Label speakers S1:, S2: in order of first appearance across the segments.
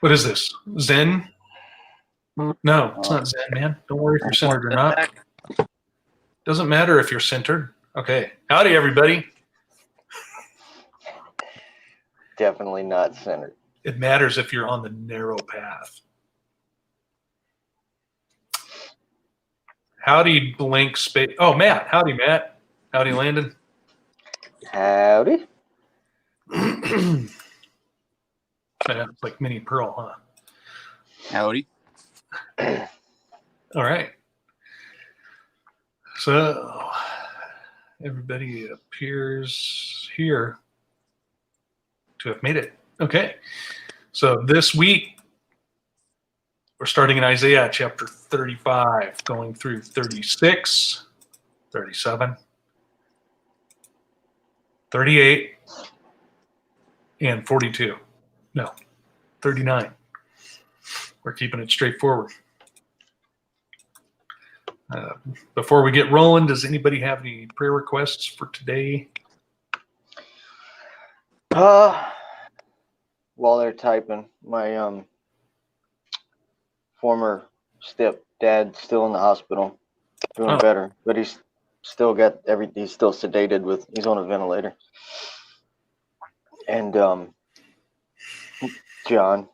S1: What is this? Zen? No, it's not Zen, man. Don't worry if you're centered or not. Doesn't matter if you're centered. Okay. Howdy, everybody.
S2: Definitely not centered.
S1: It matters if you're on the narrow path. Howdy, blank space. Oh, Matt. Howdy, Matt. Howdy, Landon.
S2: Howdy.
S1: It's like mini Pearl, huh?
S3: Howdy.
S1: All right. So everybody appears here to have made it. Okay. So this week, we're starting in Isaiah chapter 35, going through 36, 37, 38, and 42. No, 39. We're keeping it straightforward. Before we get rolling, does anybody have any prayer requests for today?
S2: While they're typing, my former stepdad's still in the hospital, doing better, but he's still got he's still sedated he's on a ventilator. And John,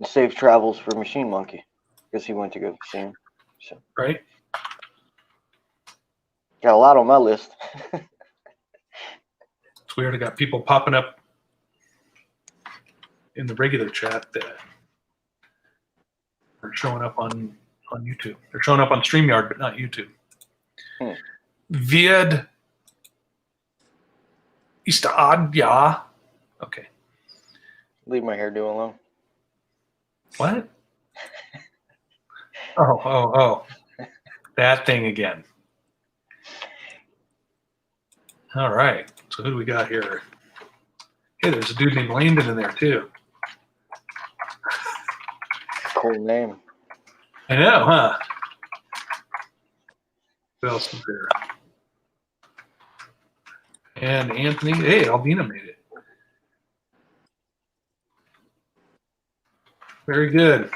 S2: safe travels for Machine Monkey, because he went to go see him. So.
S1: Right.
S2: Got a lot on my list.
S1: It's weird. I got people popping up in the regular chat that are showing up on YouTube. They're showing up on StreamYard, but not YouTube. Vied Istad, yeah. Okay.
S2: Leave my hairdo alone.
S1: What? Oh. That thing again. All right. So who do we got here? Hey, there's a dude named Landon in there too.
S2: Cool name.
S1: I know, huh? Who else is there? And Anthony. Hey, Albina made it. Very good.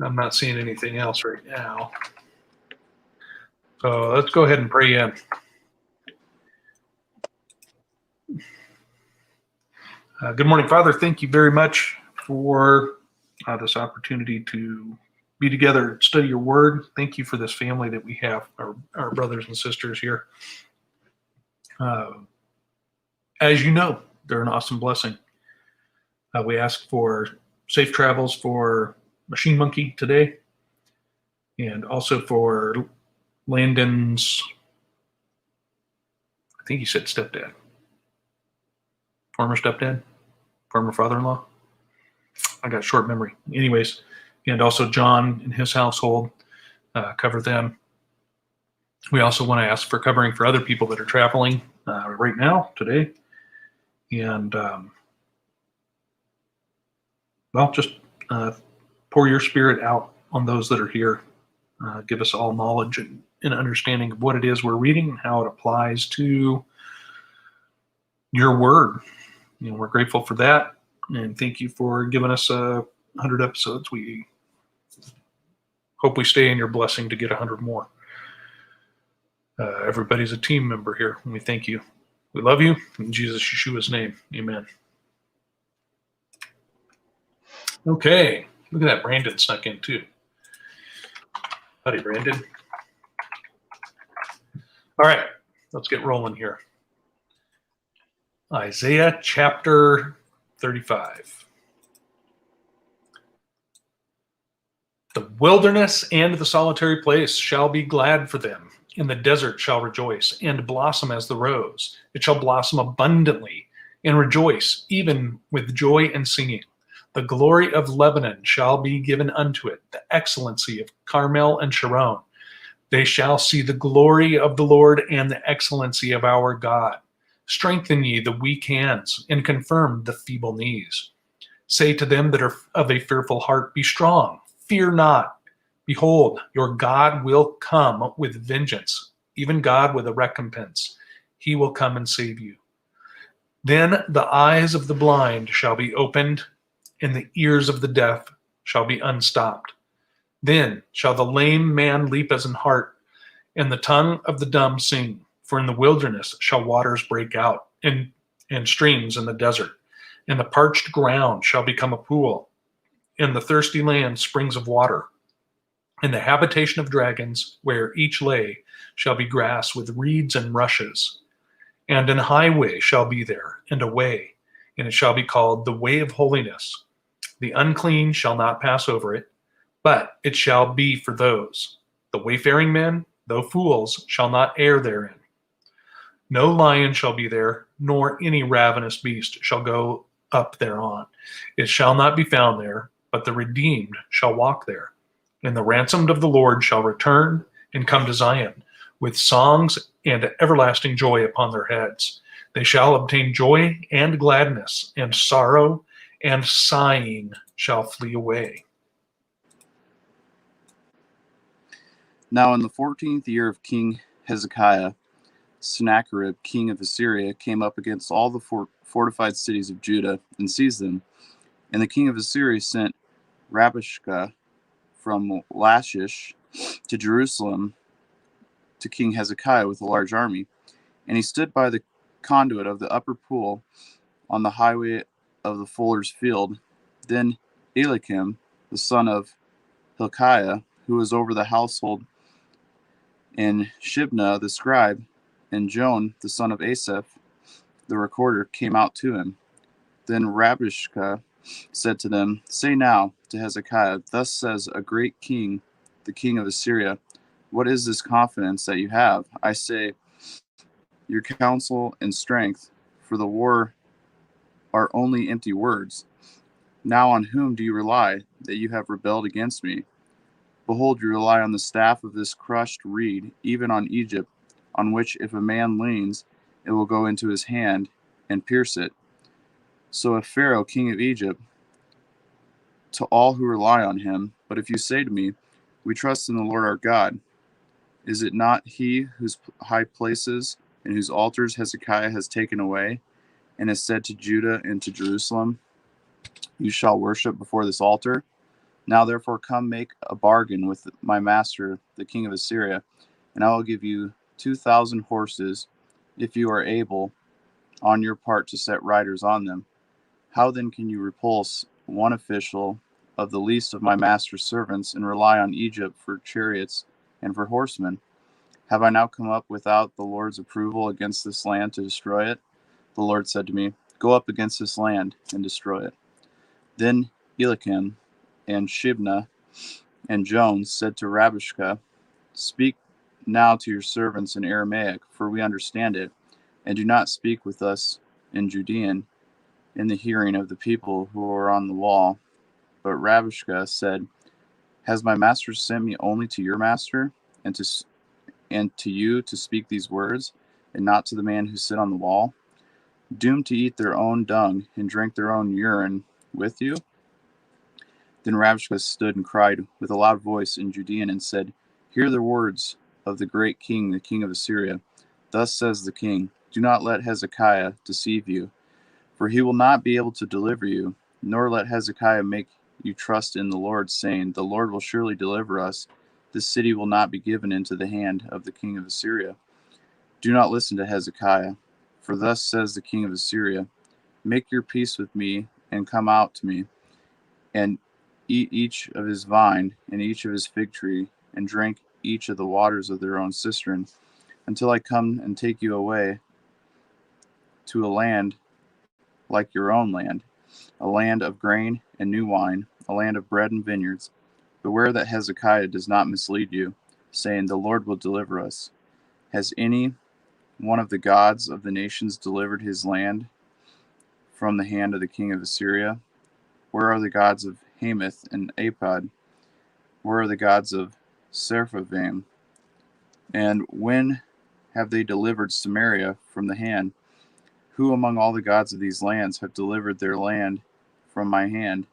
S1: I'm not seeing anything else right now. So let's go ahead and pray in. Good morning, Father. Thank you very much for this opportunity to be together and study your word. Thank you for this family that we have, our brothers and sisters here. As you know, they're an awesome blessing. We ask for safe travels for Machine Monkey today, and also for Landon's, I think he said stepdad, former stepdad, former father-in-law. I got short memory. Anyways, and also John and his household, cover them. We also want to ask for covering for other people that are traveling right now, today. And, well, just pour your spirit out on those that are here. Give us all knowledge and understanding of what it is we're reading and how it applies to your word. You know, we're grateful for that. And thank you for giving us 100 episodes. We hope we stay in your blessing to get 100 more. Everybody's a team member here, and we thank you. We love you. In Jesus Yeshua's name, amen. Okay, look at that. Brandon snuck in too. Howdy, Brandon. All right, let's get rolling here. Isaiah chapter 35. The wilderness and the solitary place shall be glad for them. In the desert shall rejoice and blossom as the rose. It shall blossom abundantly and rejoice, even with joy and singing. The glory of Lebanon shall be given unto it, the excellency of Carmel and Sharon. They shall see the glory of the Lord and the excellency of our God. Strengthen ye the weak hands, and confirm the feeble knees. Say to them that are of a fearful heart, be strong, fear not. Behold, your God will come with vengeance, even God with a recompense. He will come and save you. Then the eyes of the blind shall be opened, and the ears of the deaf shall be unstopped. Then shall the lame man leap as an hart, and the tongue of the dumb sing. For in the wilderness shall waters break out, and streams in the desert. And the parched ground shall become a pool, and the thirsty land springs of water. And the habitation of dragons, where each lay, shall be grass with reeds and rushes. And an highway shall be there, and a way, and it shall be called the way of holiness. The unclean shall not pass over it, but it shall be for those. The wayfaring men, though fools, shall not err therein. No lion shall be there, nor any ravenous beast shall go up thereon. It shall not be found there, but the redeemed shall walk there. And the ransomed of the Lord shall return and come to Zion, with songs and everlasting joy upon their heads. They shall obtain joy and gladness, and sorrow and sighing shall flee away.
S3: Now in the 14th year of King Hezekiah, Sennacherib, king of Assyria, came up against all the fortified cities of Judah and seized them. And the king of Assyria sent Rabshakeh from Lachish to Jerusalem to King Hezekiah with a large army. And he stood by the conduit of the upper pool on the highway of the fuller's field. Then Eliakim, the son of Hilkiah, who was over the household, and Shibna the scribe, and Joan the son of Asaph the recorder came out to him. Then Rabshakeh said to them, Say now to Hezekiah, Thus says a great king, the king of Assyria, What is this confidence that you have? I say, your counsel and strength for the war are only empty words. Now on whom do you rely, that you have rebelled against me? Behold, you rely on the staff of this crushed reed, even on Egypt, on which if a man leans, it will go into his hand and pierce it. So if Pharaoh, king of Egypt, to all who rely on him, but if you say to me, We trust in the Lord our God, is it not he whose high places and whose altars Hezekiah has taken away, and has said to Judah and to Jerusalem, You shall worship before this altar? Now therefore come make a bargain with my master, the king of Assyria, and I will give you 2,000 horses, if you are able on your part to set riders on them. How then can you repulse one official of the least of my master's servants and rely on Egypt for chariots and for horsemen? Have I now come up without the Lord's approval against this land to destroy it? The Lord said to me, Go up against this land and destroy it. Then Eliakim and Shibna and Joan said to Rabshakeh, Speak now to your servants in Aramaic, for we understand it, and do not speak with us in Judean in the hearing of the people who are on the wall. But Rabshakeh said, Has my master sent me only to your master, and to you to speak these words, and not to the man who sit on the wall, doomed to eat their own dung and drink their own urine with you? Then Rabshakeh stood and cried with a loud voice in Judean and said, Hear the words of the great king, the king of Assyria. Thus says the king, Do not let Hezekiah deceive you, for he will not be able to deliver you, nor let Hezekiah make you trust in the Lord, saying, The Lord will surely deliver us. This city will not be given into the hand of the king of Assyria. Do not listen to Hezekiah, for thus says the king of Assyria, Make your peace with me, and come out to me, and eat each of his vine and each of his fig tree, and drink each of the waters of their own cistern, until I come and take you away to a land like your own land, a land of grain and new wine, a land of bread and vineyards. Beware that Hezekiah does not mislead you, saying, The Lord will deliver us. Has any one of the gods of the nations delivered his land from the hand of the king of Assyria? Where are the gods of Hamath and Apad? Where are the gods of Sepharvaim? And when have they delivered Samaria from the hand? Who among all the gods of these lands have delivered their land from my hand,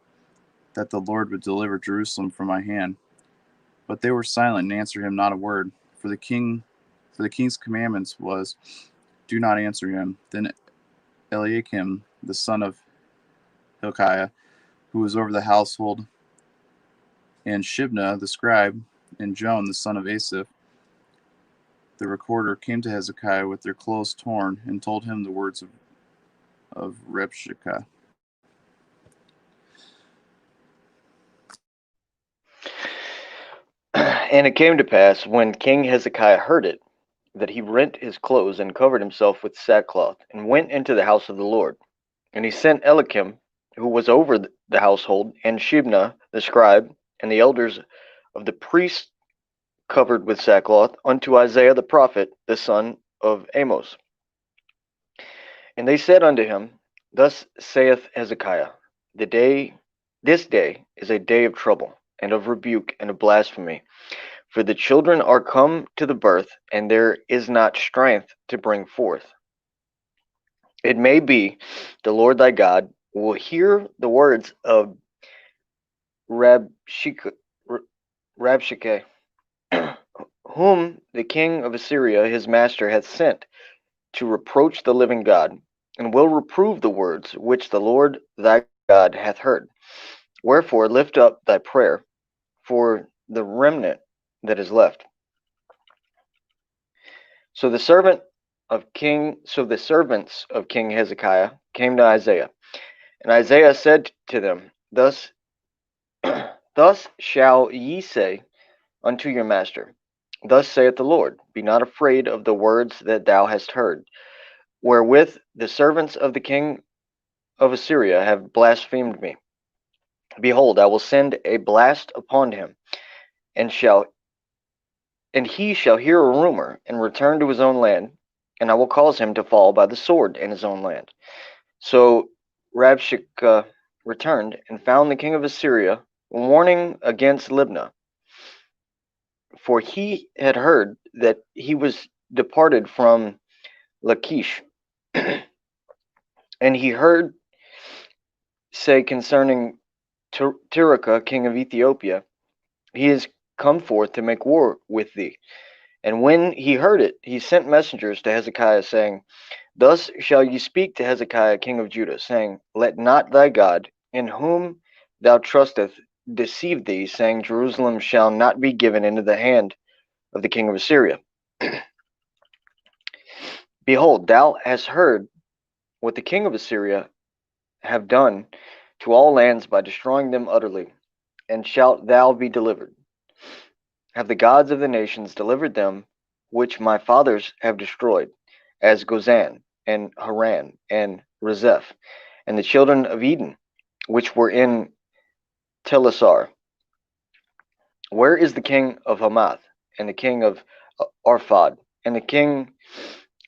S3: that the Lord would deliver Jerusalem from my hand? But they were silent and answered him not a word. For the king's commandments was, Do not answer him. Then Eliakim, the son of Hilkiah, who was over the household, and Shibna, the scribe, and Joan, the son of Asaph, the recorder, came to Hezekiah with their clothes torn, and told him the words of Rabshakeh.
S2: And it came to pass, when King Hezekiah heard it, that he rent his clothes and covered himself with sackcloth, and went into the house of the Lord. And he sent Eliakim, who was over the household, and Shebna the scribe, and the elders of the priests covered with sackcloth, unto Isaiah the prophet, the son of Amos. And they said unto him, Thus saith Hezekiah, this day is a day of trouble, and of rebuke, and of blasphemy. For the children are come to the birth, and there is not strength to bring forth. It may be the Lord thy God will hear the words of Rabshakeh, whom the king of Assyria his master hath sent to reproach the living God, and will reprove the words which the Lord thy God hath heard. Wherefore lift up thy prayer for the remnant that is left. So the servants of King Hezekiah came to Isaiah, and Isaiah said to them, Thus shall ye say unto your master, Thus saith the Lord, Be not afraid of the words that thou hast heard, wherewith the servants of the king of Assyria have blasphemed me. Behold, I will send a blast upon him, and he shall hear a rumor, and return to his own land, and I will cause him to fall by the sword in his own land. So Rabshakeh returned, and found the king of Assyria warning against Libnah, for he had heard that he was departed from Lachish. And he heard say concerning Tirhakah, king of Ethiopia, He is come forth to make war with thee. And when he heard it, he sent messengers to Hezekiah, saying, Thus shall ye speak to Hezekiah, king of Judah, saying, Let not thy God, in whom thou trusteth, deceive thee, saying, Jerusalem shall not be given into the hand of the king of Assyria. Behold, thou hast heard what the king of Assyria have done to all lands by destroying them utterly, and shalt thou be delivered? Have the gods of the nations delivered them which my fathers have destroyed, as Gozan, and Haran, and Rezeph, and the children of Eden, which were in Telasar? Where is the king of Hamath, and the king of Arphad, and the king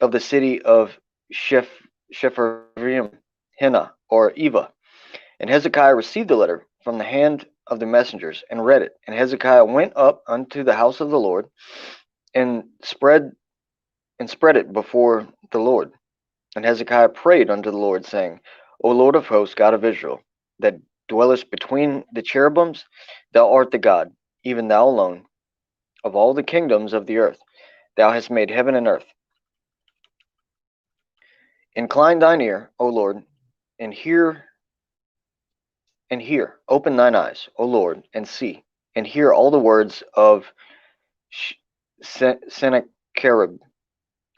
S2: of the city of Shepharim, Hena, or Eva? And Hezekiah received the letter from the hand of the messengers, and read it. And Hezekiah went up unto the house of the Lord, and spread it before the Lord. And Hezekiah prayed unto the Lord, saying, O Lord of hosts, God of Israel, that dwellest between the cherubims, thou art the God, even thou alone, of all the kingdoms of the earth. Thou hast made heaven and earth. Incline thine ear, O Lord, and hear. Open thine eyes, O Lord, and see, and hear all the words of Sennacherib,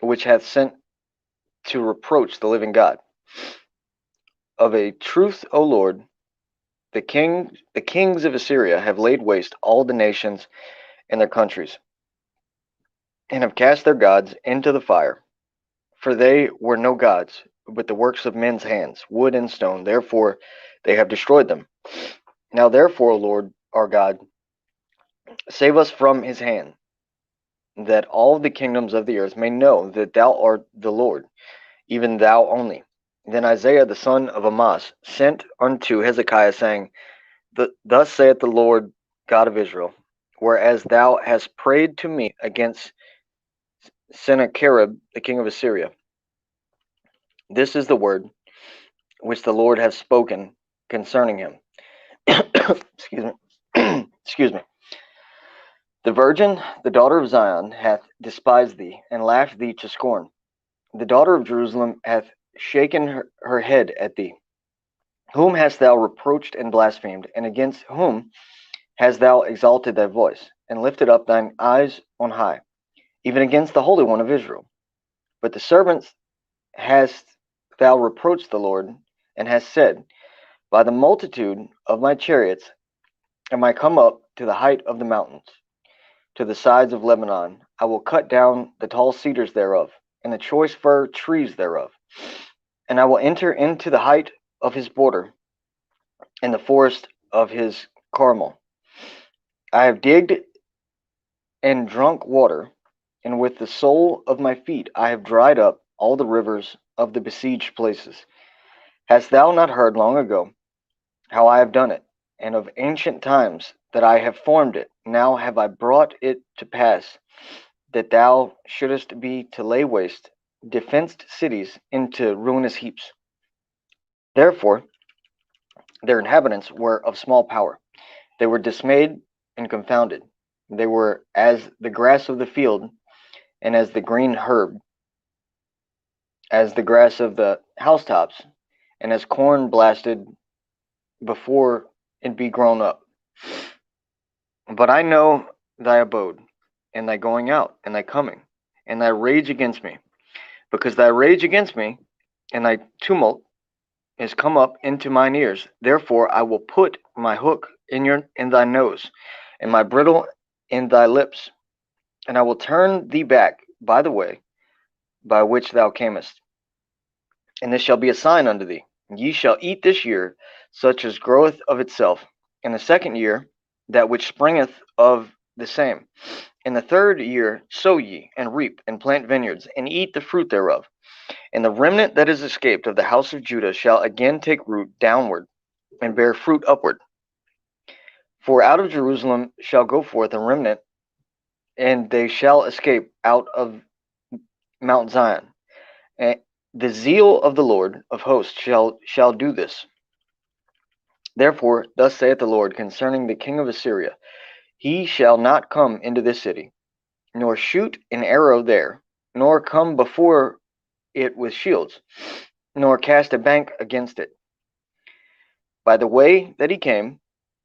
S2: which hath sent to reproach the living God. Of a truth, O Lord, the kings of Assyria have laid waste all the nations and their countries, and have cast their gods into the fire. For they were no gods, but the works of men's hands, wood and stone. Therefore they have destroyed them. Now therefore, O Lord our God, save us from his hand, that all the kingdoms of the earth may know that thou art the Lord, even thou only. Then Isaiah the son of Amoz sent unto Hezekiah, saying, Thus saith the Lord God of Israel, whereas thou hast prayed to me against Sennacherib the king of Assyria, this is the word which the Lord hath spoken concerning him. Excuse me. Excuse me. The virgin, the daughter of Zion, hath despised thee, and laughed thee to scorn. The daughter of Jerusalem hath shaken her head at thee? Whom hast thou reproached and blasphemed, and against whom hast thou exalted thy voice, and lifted up thine eyes on high, even against the Holy One of Israel? But the servants hast thou reproached the Lord, and hast said, By the multitude of my chariots am I come up to the height of the mountains, to the sides of Lebanon. I will cut down the tall cedars thereof, and the choice fir trees thereof. And I will enter into the height of his border, in the forest of his Carmel. I have digged and drunk water, and with the sole of my feet I have dried up all the rivers of the besieged places. Hast thou not heard long ago how I have done it, and of ancient times that I have formed it? Now have I brought it to pass that thou shouldest be to lay waste defenced cities into ruinous heaps. Therefore their inhabitants were of small power. They were dismayed and confounded. They were as the grass of the field, and as the green herb, as the grass of the housetops, and as corn blasted before it be grown up. But I know thy abode, and thy going out, and thy coming, and thy rage against me, because thy rage against me, and thy tumult is come up into mine ears. Therefore I will put my hook in thy nose, and my bridle in thy lips, and I will turn thee back by the way by which thou camest. And this shall be a sign unto thee: ye shall eat this year such as groweth of itself, in the second year that which springeth of the same. In the third year sow ye, and reap, and plant vineyards, and eat the fruit thereof. And the remnant that is escaped of the house of Judah shall again take root downward, and bear fruit upward. For out of Jerusalem shall go forth a remnant, and they shall escape out of Mount Zion. And the zeal of the Lord of hosts shall do this. Therefore thus saith the Lord concerning the king of Assyria, he shall not come into this city, nor shoot an arrow there, nor come before it with shields, nor cast a bank against it. By the way that he came,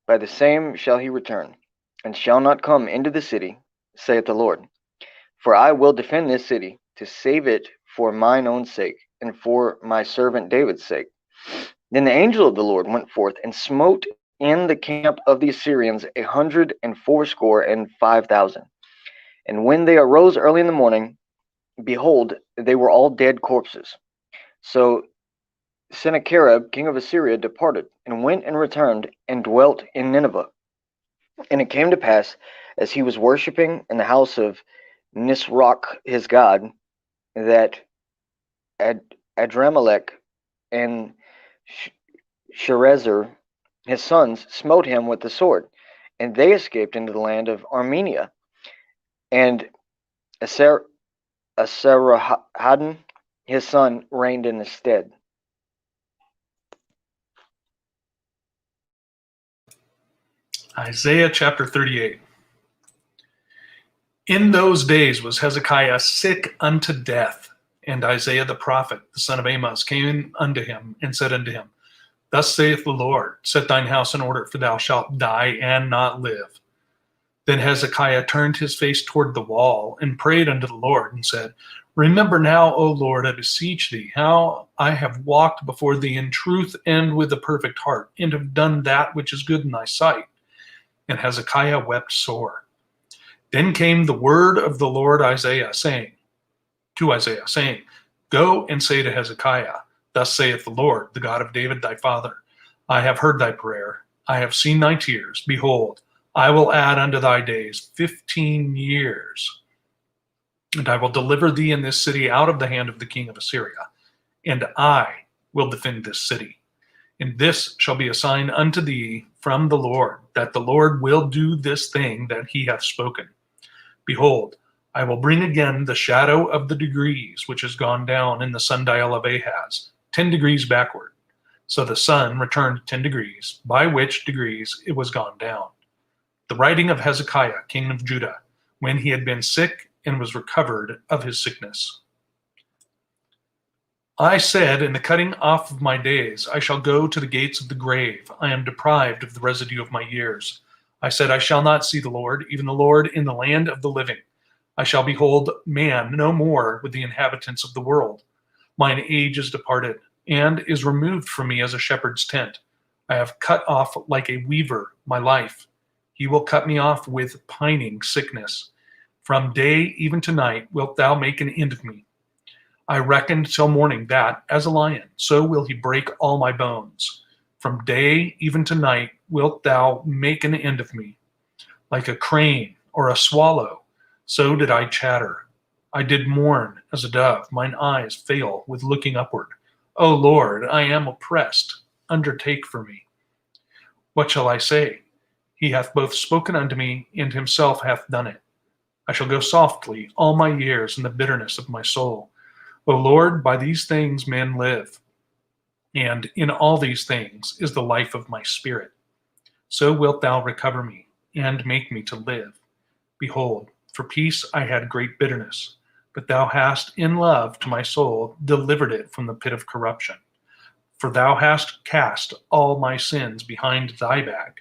S2: by the same shall he return, and shall not come into the city, saith the Lord. For I will defend this city, to save it for mine own sake, and for my servant David's sake. Then the angel of the Lord went forth, and smote in the camp of the Assyrians 185,000. And when they arose early in the morning, behold, they were all dead corpses. So Sennacherib king of Assyria departed, and went and returned, and dwelt in Nineveh. And it came to pass, as he was worshipping in the house of Nisroch his god, that Adramelech and Sharezer his sons smote him with the sword, and they escaped into the land of Armenia. And Esarhaddon his son reigned in his stead.
S1: Isaiah chapter 38. In those days was Hezekiah sick unto death, and Isaiah the prophet, the son of Amos, came unto him and said unto him, Thus saith the Lord, set thine house in order, for thou shalt die and not live. Then Hezekiah turned his face toward the wall, and prayed unto the Lord, and said, Remember now, O Lord, I beseech thee, how I have walked before thee in truth and with a perfect heart, and have done that which is good in thy sight. And Hezekiah wept sore. Then came the word of the Lord to Isaiah, saying, Go and say to Hezekiah, Thus saith the Lord, the God of David thy father, I have heard thy prayer, I have seen thy tears. Behold, I will add unto thy days 15 years, and I will deliver thee in this city out of the hand of the king of Assyria, and I will defend this city. And this shall be a sign unto thee from the Lord, that the Lord will do this thing that he hath spoken. Behold, I will bring again the shadow of the degrees which is gone down in the sundial of Ahaz, 10 degrees backward. So the sun returned 10 degrees, by which degrees it was gone down. The writing of Hezekiah, king of Judah, when he had been sick and was recovered of his sickness. I said, in the cutting off of my days, I shall go to the gates of the grave. I am deprived of the residue of my years. I said, I shall not see the Lord, even the Lord in the land of the living. I shall behold man no more with the inhabitants of the world. Mine age is departed, and is removed from me as a shepherd's tent. I have cut off like a weaver my life. He will cut me off with pining sickness. From day even to night wilt thou make an end of me. I reckoned till morning that, as a lion, so will he break all my bones. From day even to night wilt thou make an end of me. Like a crane or a swallow, so did I chatter. I did mourn as a dove, mine eyes fail with looking upward. O Lord, I am oppressed, undertake for me. What shall I say? He hath both spoken unto me, and himself hath done it. I shall go softly all my years in the bitterness of my soul. O Lord, by these things men live, and in all these things is the life of my spirit. So wilt thou recover me, and make me to live. Behold, for peace I had great bitterness, but thou hast in love to my soul delivered it from the pit of corruption. For thou hast cast all my sins behind thy back.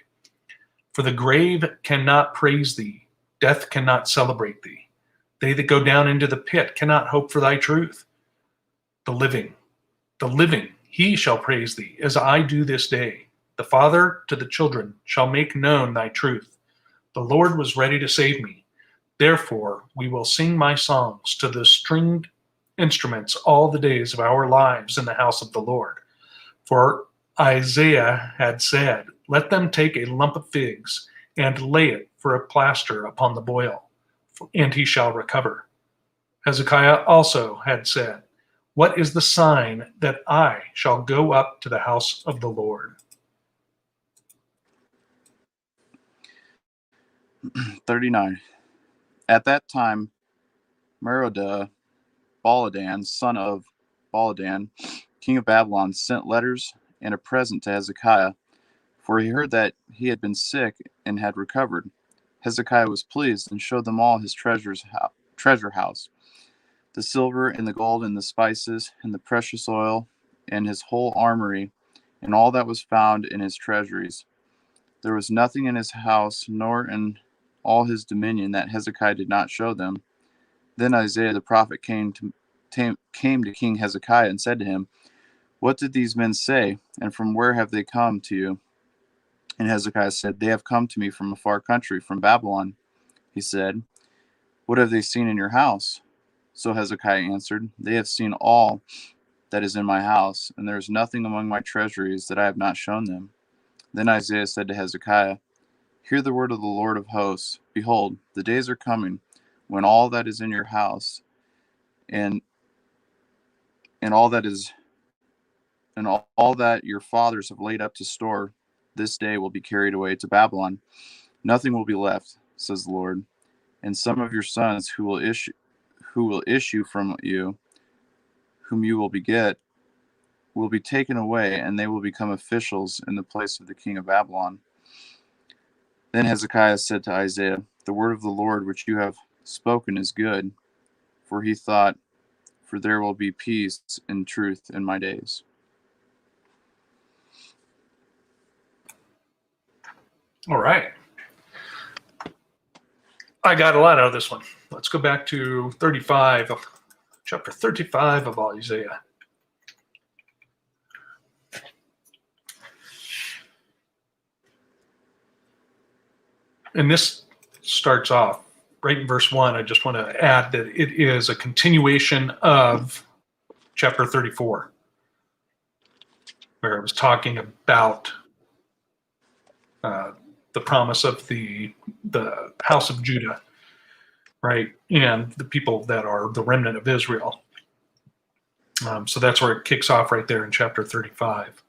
S1: For the grave cannot praise thee, death cannot celebrate thee. They that go down into the pit cannot hope for thy truth. The living, he shall praise thee, as I do this day. The Father to the children shall make known thy truth. The Lord was ready to save me. Therefore, we will sing my songs to the stringed instruments all the days of our lives in the house of the Lord. For Isaiah had said, let them take a lump of figs and lay it for a plaster upon the boil, and he shall recover. Hezekiah also had said, what is the sign that I shall go up to the house of the Lord?
S3: 39. At that time, Merodach, Baladan, son of Baladan, king of Babylon, sent letters and a present to Hezekiah, for he heard that he had been sick and had recovered. Hezekiah was pleased and showed them all his treasure house, the silver and the gold and the spices and the precious oil and his whole armory and all that was found in his treasuries. There was nothing in his house nor in all his dominion that Hezekiah did not show them. Then Isaiah the prophet came to King Hezekiah and said to him, what did these men say, and from where have they come to you? And Hezekiah said, they have come to me from a far country, from Babylon. He said, what have they seen in your house? So Hezekiah answered, they have seen all that is in my house, and there is nothing among my treasuries that I have not shown them. Then Isaiah said to Hezekiah, hear the word of the Lord of hosts. Behold, the days are coming when all that is in your house and all that is and all that your fathers have laid up to store this day will be carried away to Babylon. Nothing will be left, says the Lord. And some of your sons who will issue from you, whom you will beget, will be taken away, and they will become officials in the place of the king of Babylon. Then Hezekiah said to Isaiah, the word of the Lord which you have spoken is good. For he thought, for there will be peace and truth in my days.
S1: All right. I got a lot out of this one. Let's go back to chapter 35 of Isaiah. And this starts off right in verse 1. I just want to add that it is a continuation of chapter 34, where it was talking about the promise of the house of Judah, right, and the people that are the remnant of Israel. So that's where it kicks off right there in chapter 35.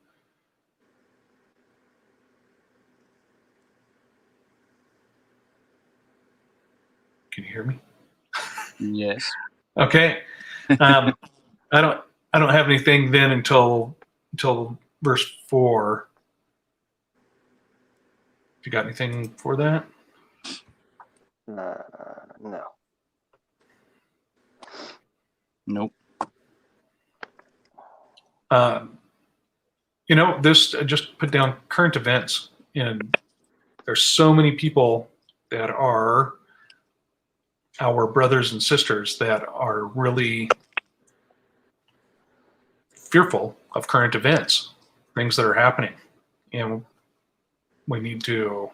S1: Can you hear me?
S3: Yes.
S1: Okay. I don't have anything then until verse 4. You got anything for that?
S2: No.
S3: Nope.
S1: This just put down current events, and there's so many people that are our brothers and sisters that are really fearful of current events, things that are happening. And we need to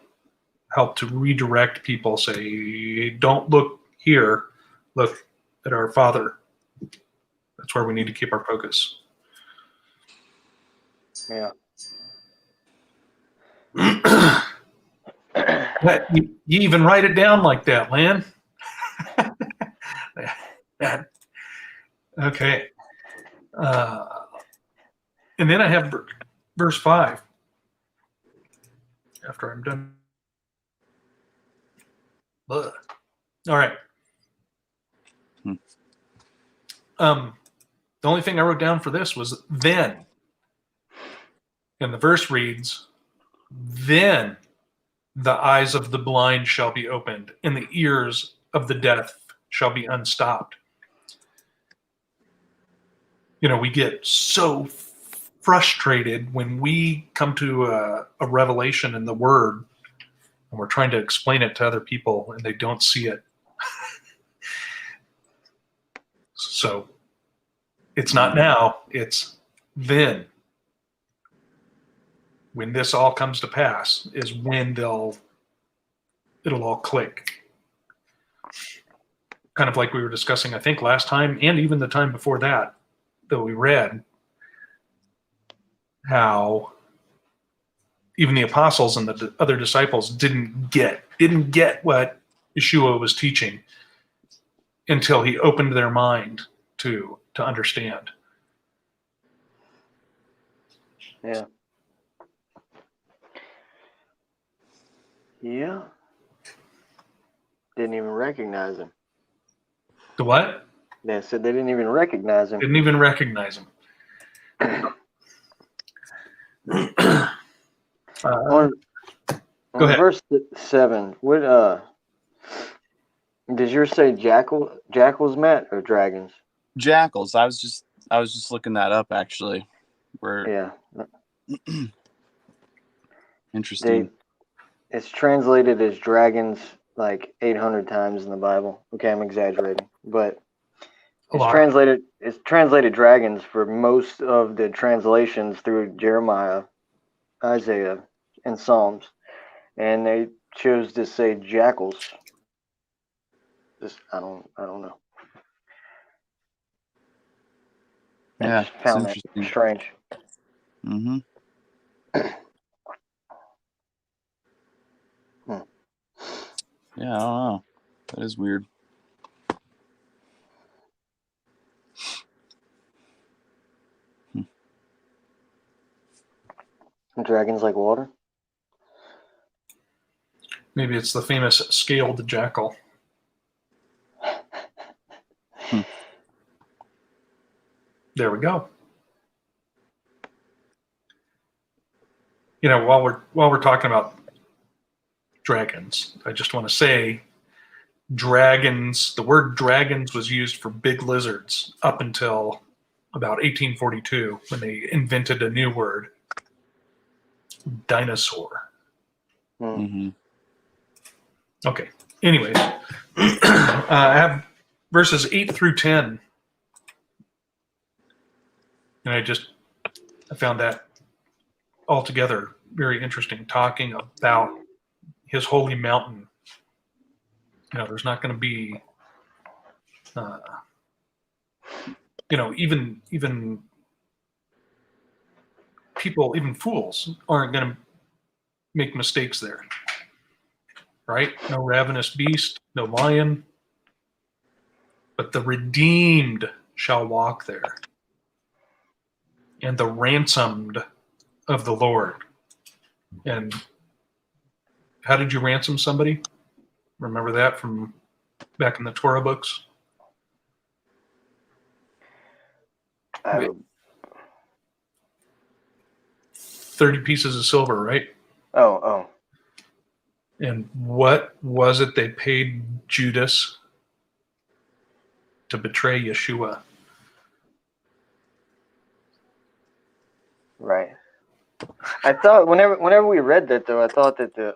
S1: help to redirect people, say, don't look here, look at our Father. That's where we need to keep our focus.
S2: Yeah.
S1: You even write it down like that, Lan? Okay. And then I have verse 5. After I'm done. Ugh. All right. The only thing I wrote down for this was then. And the verse reads, then the eyes of the blind shall be opened, and the ears of the deaf shall be unstopped. We get so frustrated when we come to a revelation in the Word, and we're trying to explain it to other people, and they don't see it. So it's not now, it's then. When this all comes to pass is when it'll all click. Kind of like we were discussing, I think, last time, and even the time before that we read, how even the apostles and the other disciples didn't get what Yeshua was teaching until he opened their mind to understand.
S2: Yeah. Yeah. Didn't even recognize him.
S1: The what?
S2: They said they didn't even recognize him.
S1: Didn't even recognize him.
S2: On
S1: Go ahead.
S2: Verse 7, what does yours say jackals, Matt, or dragons?
S3: Jackals. I was just looking that up actually.
S2: Yeah.
S3: Interesting.
S2: It's translated as dragons like 800 times in the Bible. Okay, I'm exaggerating, but it's translated dragons for most of the translations through Jeremiah, Isaiah, and Psalms, and they chose to say jackals. I don't know.
S3: Yeah,
S2: I just found
S3: it's
S2: that
S3: interesting.
S2: strange.
S3: Mm-hmm. Yeah, I don't know. That is weird.
S2: Dragons like water?
S1: Maybe it's the famous scaled jackal. There we go. While we're talking about dragons, I just want to say dragons, the word dragons was used for big lizards up until about 1842 when they invented a new word, dinosaur.
S3: Mm-hmm.
S1: Okay. Anyways, I have verses 8 through 10. And I found that altogether very interesting, talking about his holy mountain. There's not going to be, even people, even fools, aren't going to make mistakes there. Right? No ravenous beast, no lion, but the redeemed shall walk there, and the ransomed of the Lord. And how did you ransom somebody? Remember that from back in the Torah books? 30 pieces of silver, right?
S2: Oh.
S1: And what was it they paid Judas to betray Yeshua?
S2: Right. I thought whenever we read that though, I thought that the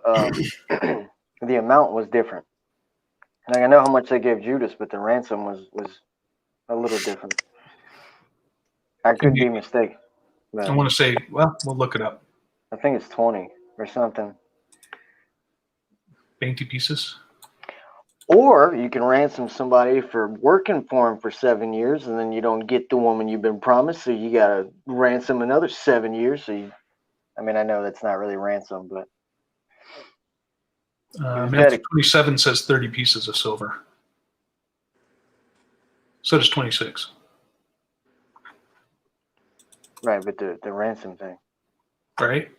S2: the amount was different. Like I know how much they gave Judas, but the ransom was a little different. I could be mistaken.
S1: I
S2: But
S1: want to say, well, we'll look it up.
S2: I think it's 20 or something.
S1: Dainty pieces.
S2: Or you can ransom somebody for working for him for 7 years, and then you don't get the woman you've been promised, so you gotta ransom another 7 years. I mean, I know that's not really ransom, but
S1: Matthew 27 says 30 pieces of silver. So does 26.
S2: right. But the ransom thing,
S1: Right?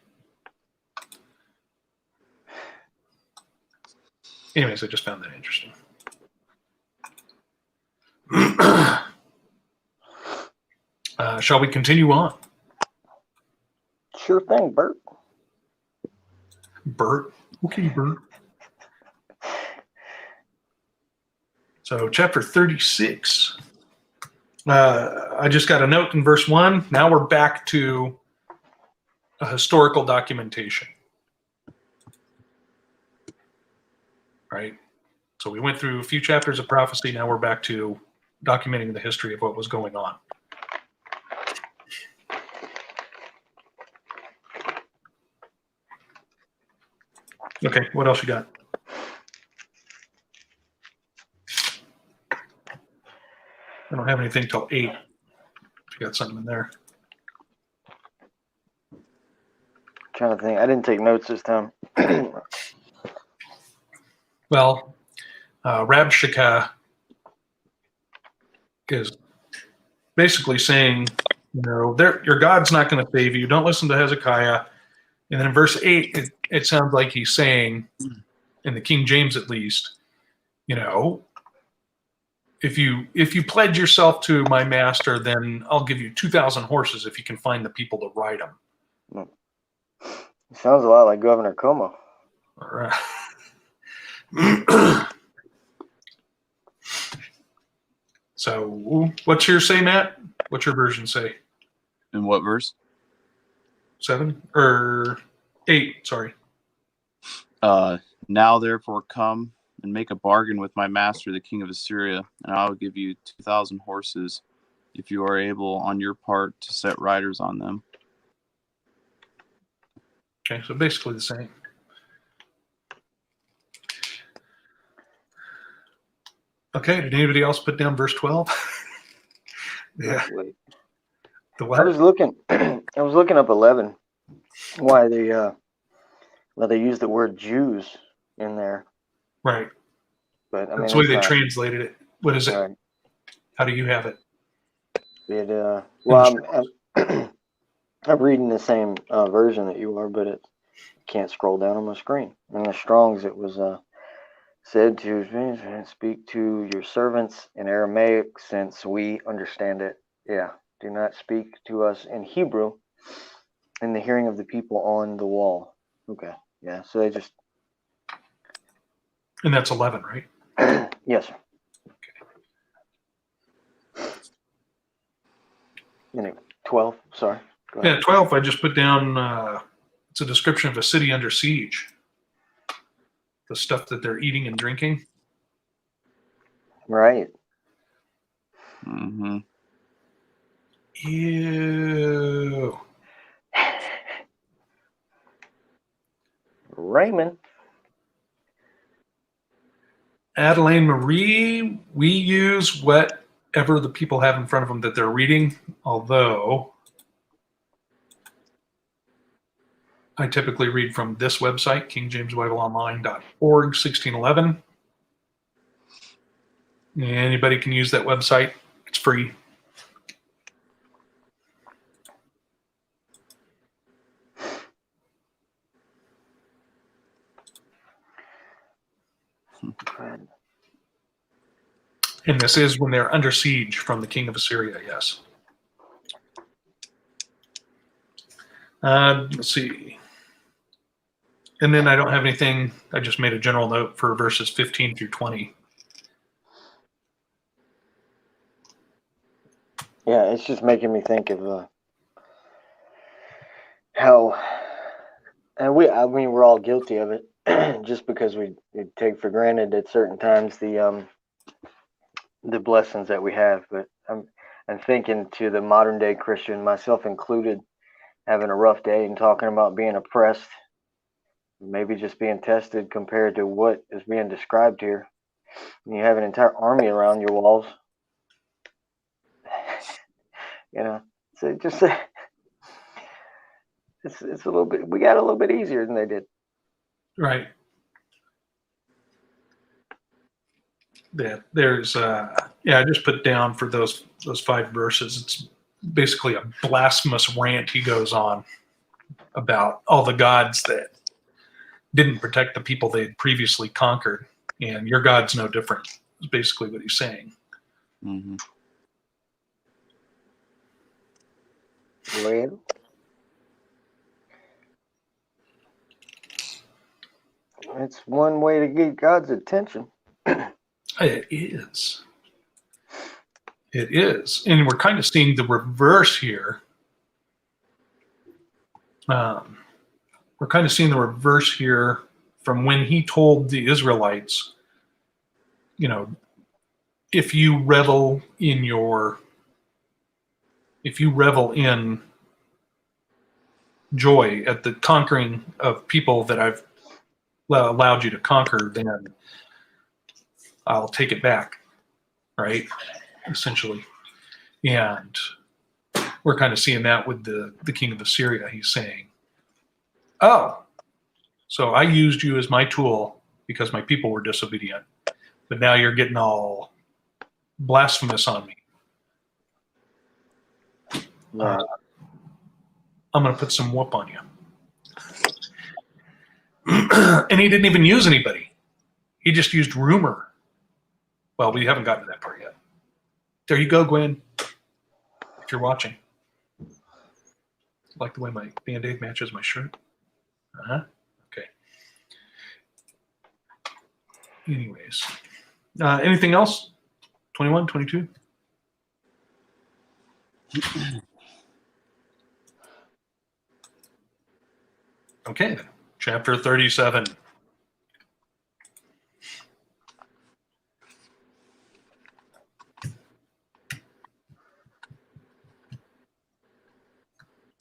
S1: Anyways, I just found that interesting. Shall we continue on?
S2: sure thing, Bert.
S1: Bert. Okay, Bert. So, chapter 36. I just got a note in verse 1. Now we're back to a historical documentation. Right? So, we went through a few chapters of prophecy. Now we're back to documenting the history of what was going on. Okay, what else you got? I don't have anything till 8. If you got something in there.
S2: Trying to think. I didn't take notes this time.
S1: Well, Rabshakeh is basically saying, your God's not going to save you. Don't listen to Hezekiah. And then in verse 8, it sounds like he's saying, in the King James at least, if you pledge yourself to my master, then I'll give you 2,000 horses if you can find the people to ride them.
S2: Sounds a lot like Governor Como.
S1: Or, so, what's your say, Matt? What's your version say?
S3: In what verse?
S1: 7 or 8? Sorry.
S3: Now therefore come and make a bargain with my master, the king of Assyria, and I will give you 2,000 horses, if you are able on your part to set riders on them.
S1: Okay, so basically the same. Okay, did anybody else put down verse 12? Yeah. The what?
S2: I was looking up 11. Why they use the word Jews in there.
S1: Right.
S2: But I mean,
S1: that's the way they translated it. What is it?
S2: Right.
S1: How do you have it?
S2: Well, I'm reading the same version that you are, but it can't scroll down on my screen. In the Strong's, it was said to speak to your servants in Aramaic, since we understand it. Yeah. Do not speak to us in Hebrew in the hearing of the people on the wall. Okay. Yeah. So they just.
S1: And that's 11, right?
S2: Yes, sir. Anyway, 12. Sorry. Go ahead.
S1: Yeah, 12. I just put down. It's a description of a city under siege. The stuff that they're eating and drinking.
S2: Right.
S3: Mm-hmm.
S1: Ew.
S2: Raymond.
S1: Adeline Marie, we use whatever the people have in front of them that they're reading, although I typically read from this website, kingjamesbibleonline.org, 1611. Anybody can use that website. It's free. And this is when they're under siege from the king of Assyria, yes. Let's see. And then I don't have anything. I just made a general note for verses 15 through 20.
S2: Yeah, it's just making me think of how, and I mean, we're all guilty of it, just because we take for granted at certain times the blessings that we have. But I'm thinking to the modern day Christian, myself included, having a rough day and talking about being oppressed, maybe just being tested compared to what is being described here. And you have an entire army around your walls. You know, so just it's a little bit. We got a little bit easier than they did.
S1: Right. Yeah, there's I just put down for those 5 verses. It's basically a blasphemous rant he goes on about all the gods that didn't protect the people they had previously conquered, and your God's no different. Is basically what he's saying.
S3: Mm-hmm.
S2: Well, it's one way to get God's attention.
S1: It is. It is, and we're kind of seeing the reverse here. We're kind of seeing the reverse here from when he told the Israelites, you know, if you revel in joy at the conquering of people that I've allowed you to conquer, then I'll take it back, right? Essentially. And we're kind of seeing that with the king of Assyria. He's saying, oh, so I used you as my tool because my people were disobedient, but now you're getting all blasphemous on me.
S2: Right.
S1: I'm going to put some whoop on you. And he didn't even use anybody. He just used rumor. Well, we haven't gotten to that part yet. There you go, Gwen. If you're watching. Like the way my Band-Aid matches my shirt? Uh-huh. Okay. Anyways. Anything else? 21, 22? Okay, then. Chapter 37.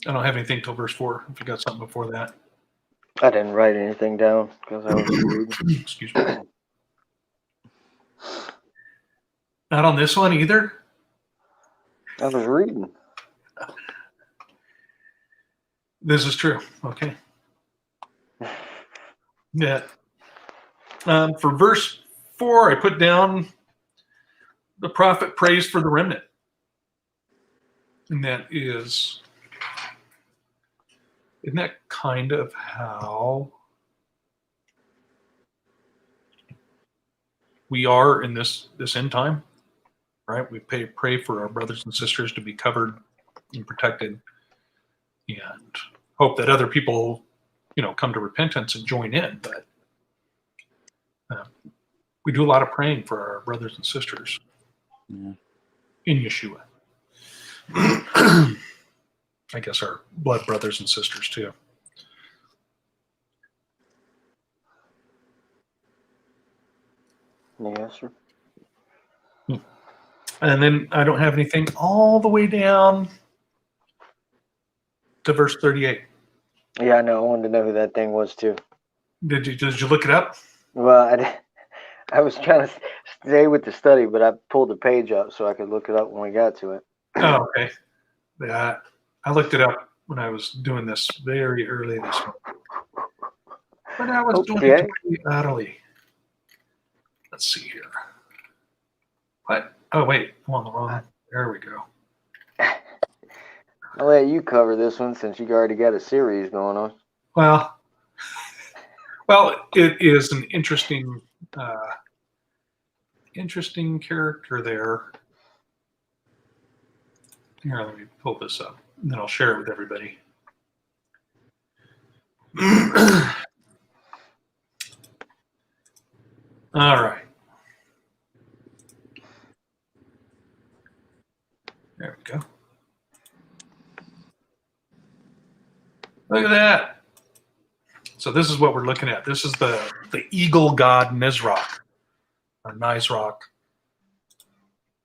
S1: I don't have anything till verse 4. If you got something before that.
S2: I didn't write anything down because I was reading.
S1: Excuse me. Not on this one either?
S2: I was reading.
S1: This is true. Okay. Yeah. For verse 4, I put down the prophet prays for the remnant. And that isn't that kind of how we are in this end time? Right? We pray for our brothers and sisters to be covered and protected, and hope that other people, come to repentance and join in. But we do a lot of praying for our brothers and sisters in Yeshua. I guess our blood brothers and sisters too.
S2: Yes, sir.
S1: And then I don't have anything all the way down to verse 38.
S2: Yeah, I know. I wanted to know who that thing was too.
S1: Did you look it up?
S2: Well, I was trying to stay with the study, but I pulled the page up so I could look it up when we got to it.
S1: Oh, okay. Yeah, I looked it up when I was doing this very early this morning. But I was doing it pretty early. Let's see here. What? Oh, wait. I'm on the wrong. There we go.
S2: I'll let you cover this one since you already got a series going on.
S1: Well, it is an interesting character there. Here, let me pull this up, and then I'll share it with everybody. All right. There we go. Look at that. So this is what we're looking at. This is the eagle god Nisroch, or Nisroch.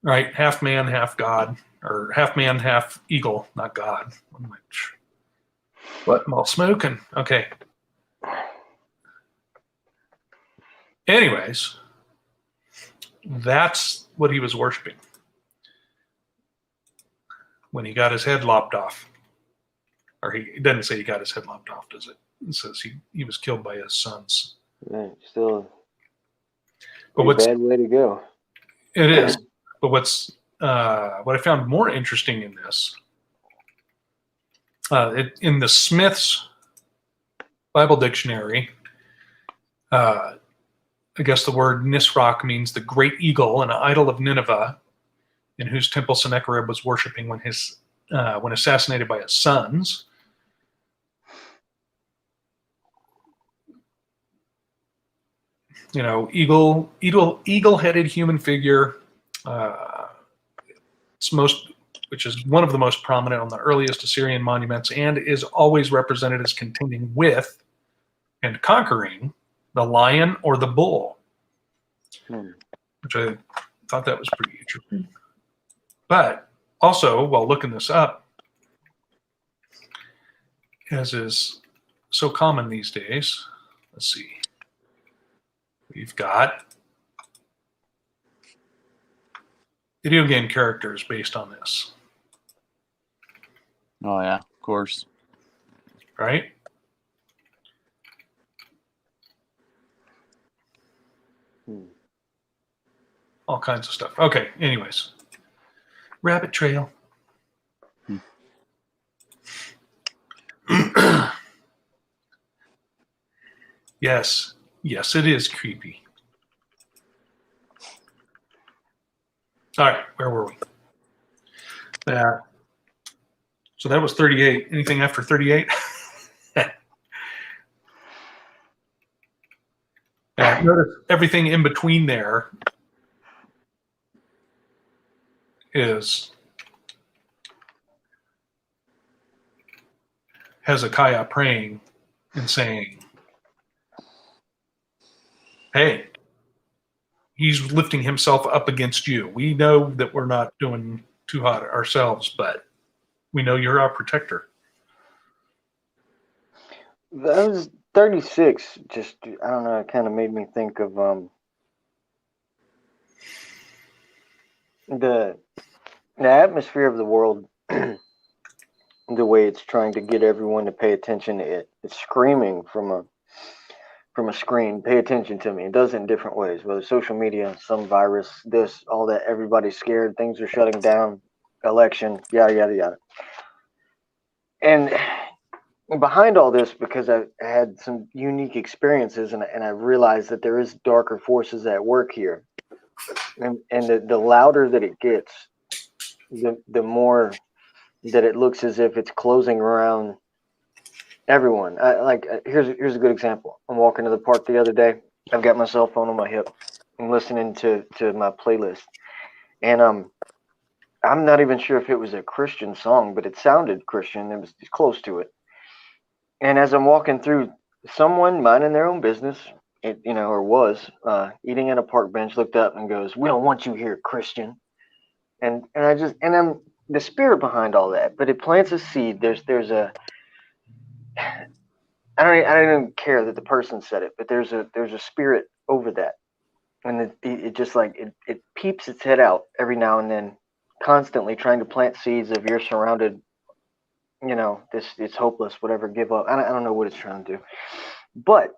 S1: Right? Half man, half god, or half man, half eagle, not god. What? I'm all smoking. Okay. Anyways, that's what he was worshiping when he got his head lopped off. Or it doesn't say he got his head lopped off, does it? It says he was killed by his sons.
S2: Man, still
S1: But
S2: a bad way to go.
S1: It is. But what I found more interesting in this, in the Smith's Bible Dictionary, I guess the word Nisroch means the great eagle, an idol of Nineveh, in whose temple Sennacherib was worshiping when assassinated by his sons. You know, eagle-headed human figure. Which is one of the most prominent on the earliest Assyrian monuments, and is always represented as contending with and conquering the lion or the bull, which I thought that was pretty interesting. But also, while looking this up, as is so common these days, let's see, we've got video game characters based on this.
S3: Oh yeah, of course.
S1: Right? All kinds of stuff. Okay, anyways. Rabbit trail. Yes, it is creepy. All right, where were we? So that was 38. Anything after 38? Notice everything in between there is Hezekiah praying and saying, hey, he's lifting himself up against you. We know that we're not doing too hot ourselves, but we know you're our protector.
S2: That was 36. Just, I don't know, it kind of made me think of the atmosphere of the world, the way it's trying to get everyone to pay attention to it. It's screaming from a screen, pay attention to me. It does it in different ways, whether social media, some virus, this, all that. Everybody's scared. Things are shutting down. Election, yada, yada, yada. And behind all this, because I had some unique experiences, and I realized that there is darker forces at work here. And the louder that it gets, the more that it looks as if it's closing around everyone. Here's a good example. I'm walking to the park the other day. I've got my cell phone on my hip. I'm listening to my playlist, and I'm not even sure if it was a Christian song, but it sounded Christian. It was close to it. And as I'm walking through, someone minding their own business, or was eating at a park bench, looked up and goes, "We don't want you here, Christian." And I'm the spirit behind all that, but it plants a seed. There's a I don't even care that the person said it, but there's a spirit over that, and it just like it peeps its head out every now and then, constantly trying to plant seeds of you're surrounded. It's hopeless, whatever, give up. I don't know what it's trying to do. But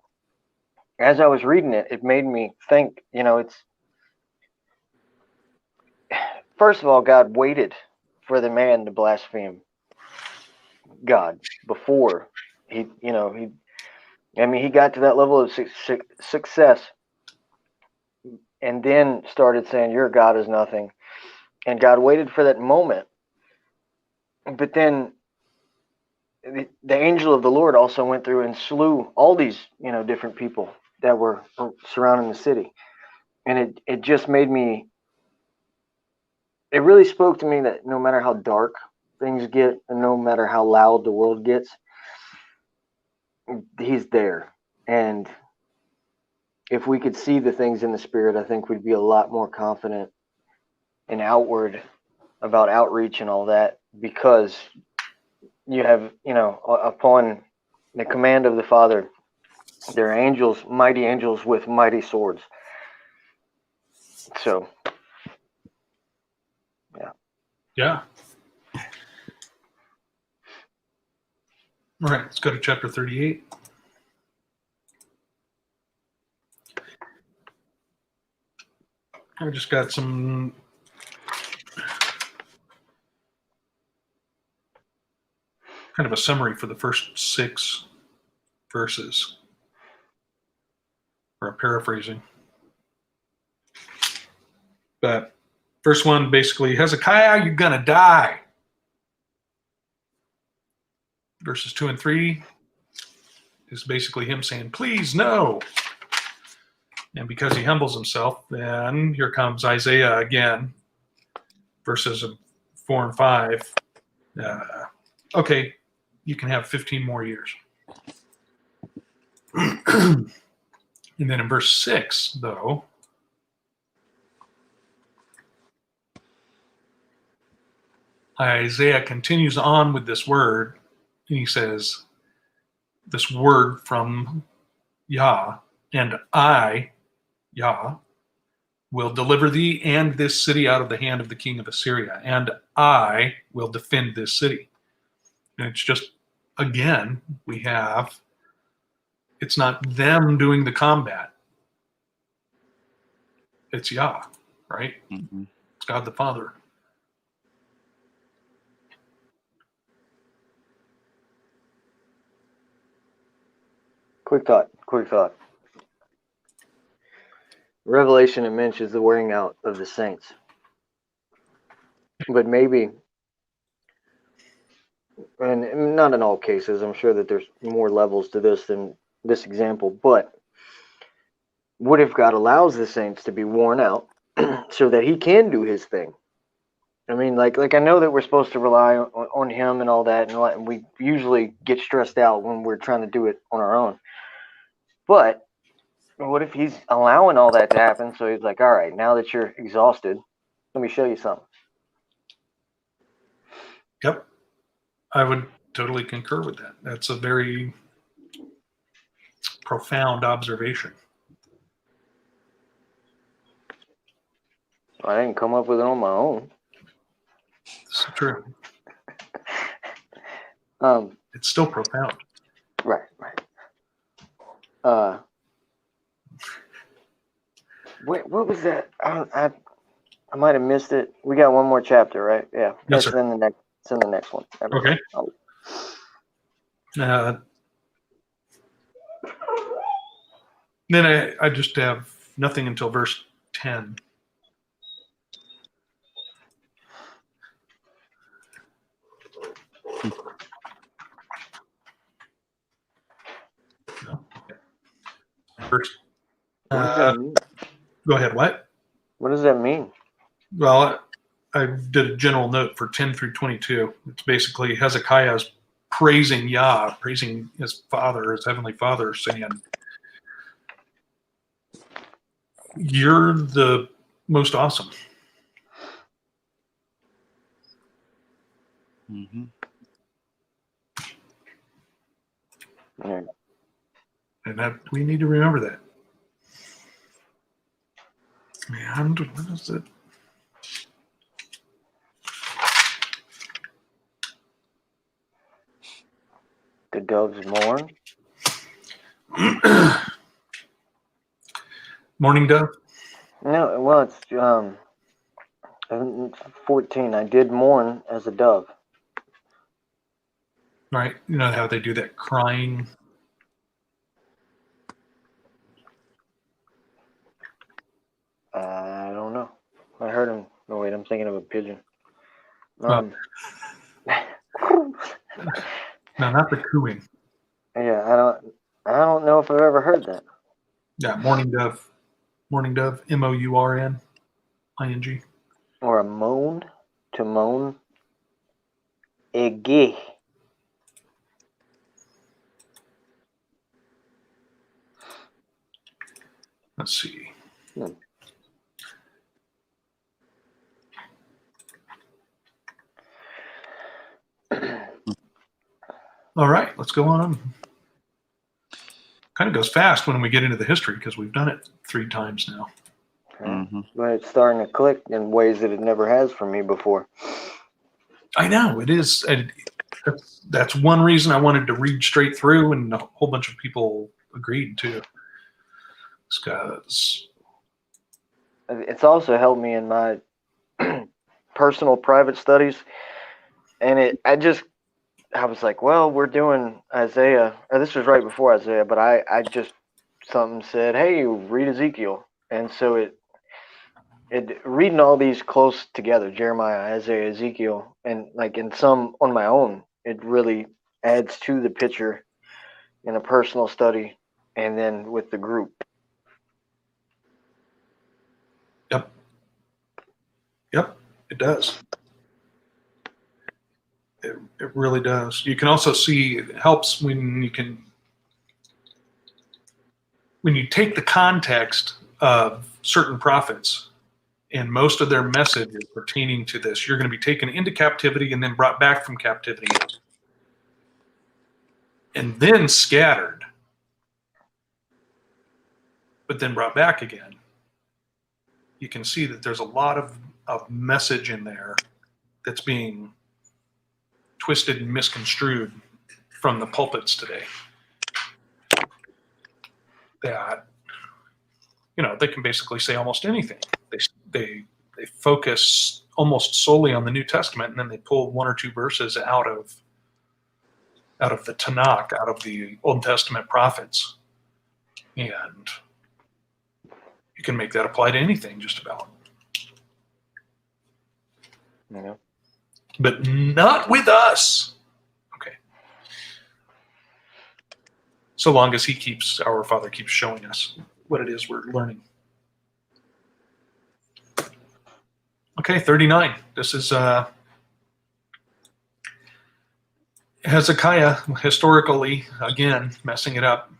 S2: as I was reading it, it made me think, it's, first of all, God waited for the man to blaspheme God before he got to that level of success and then started saying, your God is nothing. And God waited for that moment. But then the angel of the Lord also went through and slew all these, different people that were surrounding the city. And it just made me, it really spoke to me that no matter how dark things get and no matter how loud the world gets, he's there. And if we could see the things in the spirit, I think we'd be a lot more confident and outward about outreach and all that, because you have, upon the command of the Father, there are angels, mighty angels with mighty swords. So, yeah.
S1: Yeah. All right, let's go to chapter 38. I just got some kind of a summary for the first 6 verses, or paraphrasing. But first one, basically, Hezekiah, you're going to die. Verses 2 and 3 is basically him saying, please, no. And because he humbles himself, then here comes Isaiah again. Verses 4 and 5. Okay, you can have 15 more years. And then in verse 6, though, Isaiah continues on with this word, and he says, this word from Yah, and I, Yah, will deliver thee and this city out of the hand of the king of Assyria, and I will defend this city. And it's just, again, it's not them doing the combat. It's Yah, right?
S3: Mm-hmm.
S1: It's God the Father.
S2: Quick thought. Revelation, it mentions the wearing out of the saints. But maybe, and not in all cases, I'm sure that there's more levels to this than this example, but what if God allows the saints to be worn out so that he can do his thing? I mean, like I know that we're supposed to rely on him and all that, and we usually get stressed out when we're trying to do it on our own. But what if he's allowing all that to happen? So he's like, all right, now that you're exhausted, let me show you something.
S1: Yep. I would totally concur with that. That's a very profound observation.
S2: I didn't come up with it on my own.
S1: It's true. It's still profound.
S2: Right. What was that? I might have missed it. We got one more chapter, right? Yeah.
S1: Yes,
S2: It's
S1: sir.
S2: in the next. It's in the next one.
S1: Okay. Then I just have nothing until verse 10. Verse.
S2: What does that mean?
S1: Go ahead. What?
S2: What does that mean?
S1: Well, I did a general note for 10 through 22. It's basically Hezekiah's praising Yah, praising his father, his heavenly father, saying, you're the most awesome.
S3: Mm-hmm.
S2: Yeah.
S1: And that we need to remember that. And what is it?
S2: The doves mourn.
S1: Morning dove?
S2: No, well, it's 14. I did mourn as a dove.
S1: Right. You know how they do that crying?
S2: I don't know. I heard him. Oh wait, I'm thinking of a pigeon.
S1: No, not the cooing.
S2: Yeah, I don't know if I've ever heard that.
S1: Yeah, morning dove. Morning dove, MOURNING.
S2: Or a moan, to moan. Ege.
S1: Let's see. All right, let's go on. Kind of goes fast when we get into the history because we've done it 3 times now.
S2: But it's starting to click in ways that it never has for me before.
S1: I know it is. That's one reason I wanted to read straight through, and a whole bunch of people agreed too. Because
S2: It's also helped me in my personal private studies, and I was like, well, we're doing Isaiah, or this was right before Isaiah, but I just, something said, hey, read Ezekiel. And so it reading all these close together, Jeremiah, Isaiah, Ezekiel, and like in some on my own, it really adds to the picture in a personal study and then with the group.
S1: Yep, it does. It really does. You can also see it helps when you take the context of certain prophets and most of their message is pertaining to this. You're going to be taken into captivity and then brought back from captivity and then scattered, but then brought back again. You can see that there's a lot of message in there that's being twisted and misconstrued from the pulpits today. That, they can basically say almost anything. They focus almost solely on the New Testament, and then they pull 1 or 2 verses out of the Tanakh, out of the Old Testament prophets, and you can make that apply to anything, just about.
S2: Yeah.
S1: But not with us. Okay. So long as our Father keeps showing us what it is we're learning. Okay, 39. This is Hezekiah, historically, again, messing it up.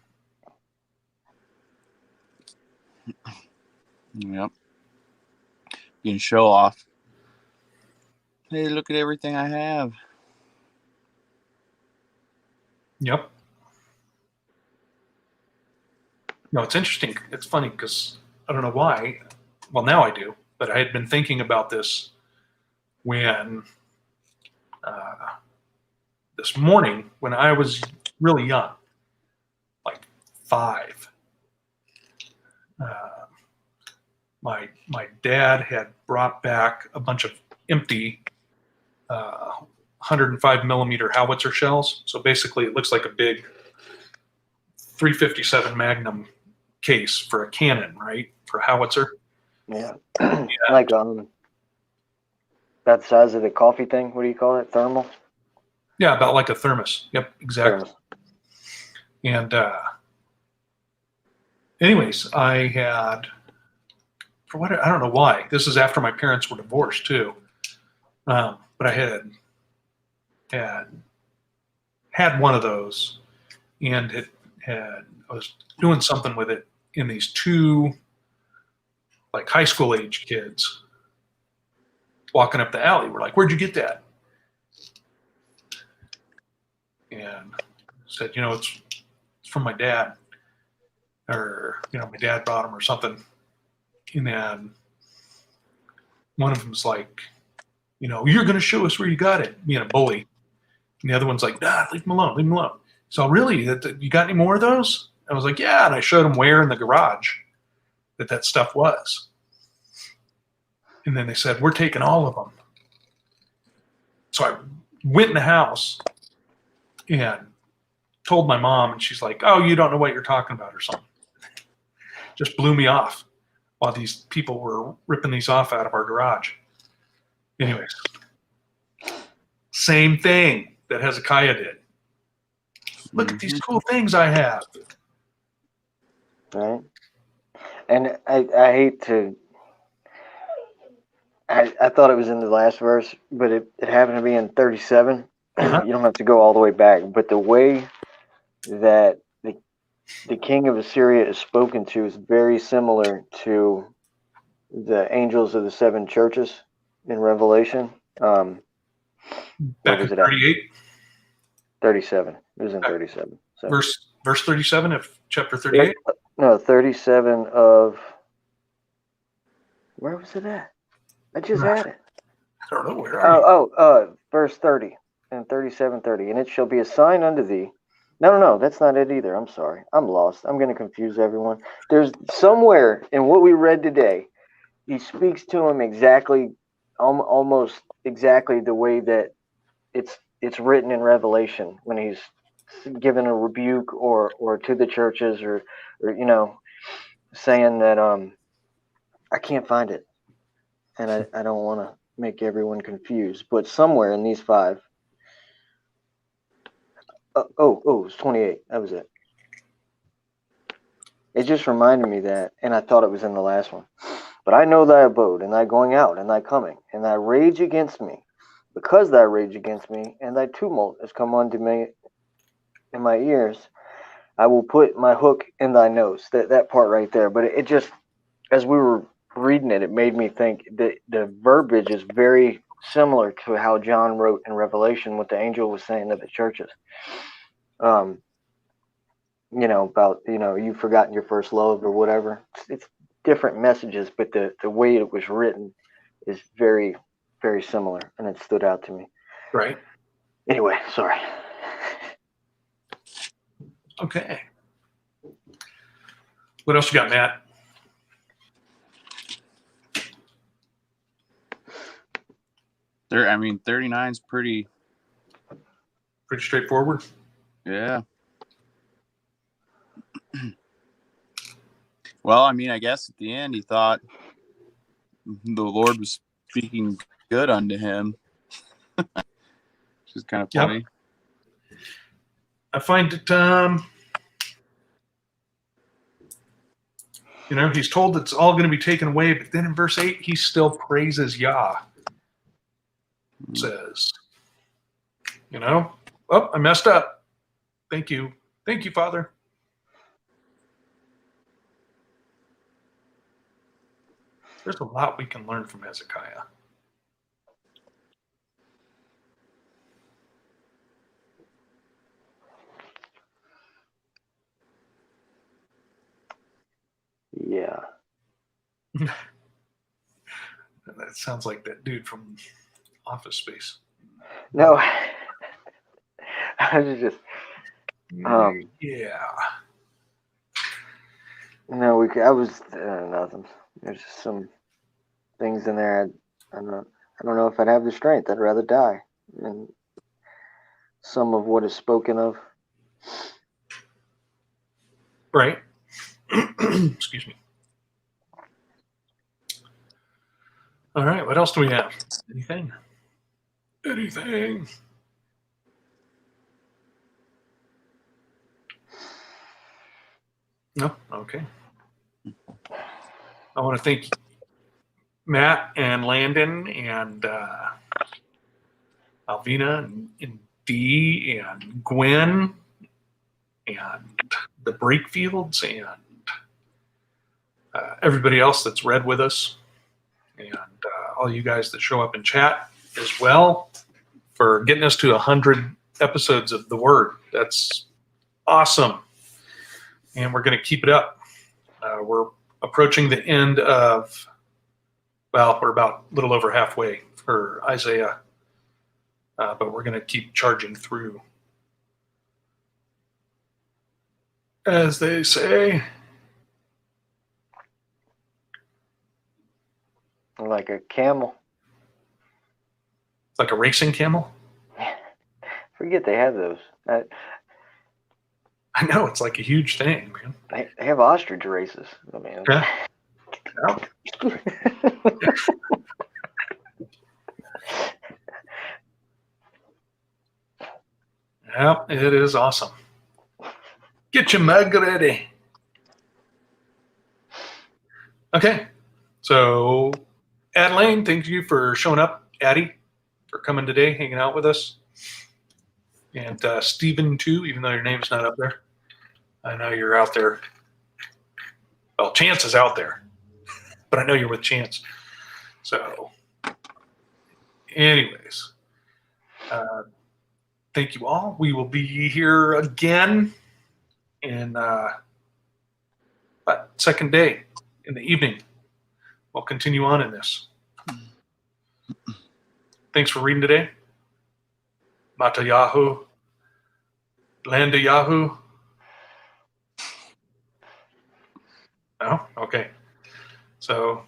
S3: Yep. You can show off. Hey, look at everything I have.
S1: Yep. No, it's interesting. It's funny because I don't know why. Well, now I do, but I had been thinking about this when this morning when I was really young, like 5. My dad had brought back a bunch of empty 105 millimeter howitzer shells. So basically, it looks like a big 357 Magnum case for a cannon, right? For a howitzer.
S2: Yeah. Like about the size of the coffee thing. What do you call it? Thermal?
S1: Yeah, about like a thermos. Yep, exactly. Thermos. And anyways, I had, for what, I don't know why. This is after my parents were divorced too. But I had one of those, and I was doing something with it, in these 2 like high school age kids walking up the alley were like, "Where'd you get that?" And said, it's from my dad, or my dad brought him or something. And then one of them's like, "You're going to show us where you got it," being a bully. And the other one's like, "Nah, leave him alone, leave him alone." So, really, you got any more of those? I was like, "Yeah," and I showed him where in the garage that stuff was. And then they said, "We're taking all of them." So I went in the house and told my mom, and she's like, "Oh, you don't know what you're talking about," or something. Just blew me off while these people were ripping these off out of our garage. Anyways, same thing that Hezekiah did. Look at these cool things I have.
S2: Right. And I hate to, I thought it was in the last verse, but it happened to be in 37. You don't have to go all the way back, but the way that the king of Assyria is spoken to is very similar to the angels of the seven churches in Revelation. Where
S1: Back
S2: was
S1: in
S2: it at?
S1: 38,
S2: 37. It was in 37. So
S1: verse 37 of chapter 38.
S2: no, 37 of, where was it at? I just had it.
S1: I don't know, where are you?
S2: Verse 30 and 37:30. And it shall be a sign unto thee. No, that's not it either. I'm sorry. I'm lost. I'm going to confuse everyone. There's somewhere in what we read today, he speaks to him exactly, almost exactly the way that it's written in Revelation when he's given a rebuke or to the churches or saying that I can't find it, and I don't want to make everyone confused, but somewhere in these five. It was 28. That was it. It just reminded me that, and I thought it was in the last one. But I know thy abode, and thy going out, and thy coming, and thy rage against me, because thy rage against me, and thy tumult has come unto me in my ears. I will put my hook in thy nose. That part right there. But it just, as we were reading it, it made me think that the verbiage is very similar to how John wrote in Revelation what the angel was saying to the churches. About, you've forgotten your first love or whatever. It's different messages, but the way it was written is very, very similar, and it stood out to me.
S1: Right.
S2: Anyway, sorry.
S1: Okay. What else you got, Matt?
S3: There, I mean, 39 is pretty.
S1: Pretty straightforward.
S3: Yeah. Well, I mean, I guess at the end he thought the Lord was speaking good unto him, which is kind of funny.
S1: Yep. I find it, he's told it's all going to be taken away, but then in verse 8, he still praises Yah. It says, I messed up. Thank you. Thank you, Father. There's a lot we can learn from Hezekiah.
S2: Yeah.
S1: That sounds like that dude from Office Space.
S2: No. I was just
S1: yeah.
S2: No, I was nothing. There's just some things in there. I don't know if I'd have the strength. I'd rather die. And some of what is spoken of.
S1: Right. Excuse me. All right. What else do we have? Anything? No? Okay. I want to thank Matt and Landon and Alvina and Dee and Gwen and the Breakfields and everybody else that's read with us, and all you guys that show up in chat as well, for getting us to 100 episodes of the Word. That's awesome. And we're going to keep it up. We're approaching the end of, we're about a little over halfway for Isaiah, but we're going to keep charging through. As they say.
S2: Like a camel.
S1: Like a racing camel?
S2: Forget they have those.
S1: I know, it's like a huge thing, man.
S2: They have ostrich races. I mean,
S1: yeah. Yeah, it is awesome. Get your mug ready. Okay, so Adeline, thank you for showing up. Addie, for coming today, hanging out with us. And Stephen, too, even though your name's not up there. I know you're out there. Well, Chance is out there, but I know you're with Chance. So, anyways, thank you all. We will be here again in second day in the evening. We'll continue on in this. Thanks for reading today. Mata Yahoo. Landa Yahoo. No? Okay. So,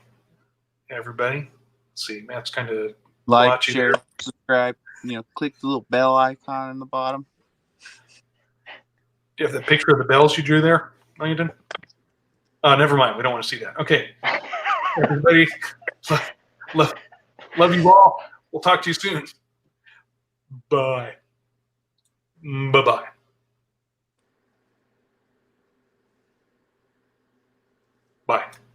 S1: everybody, let's see. Matt's kind of
S3: Like,
S1: blotchy
S3: share,
S1: there.
S3: subscribe. Click the little bell icon in the bottom.
S1: Do you have the picture of the bells you drew there, Langdon? Oh, never mind. We don't want to see that. Okay. Everybody, love you all. We'll talk to you soon. Bye. Bye-bye. Bye.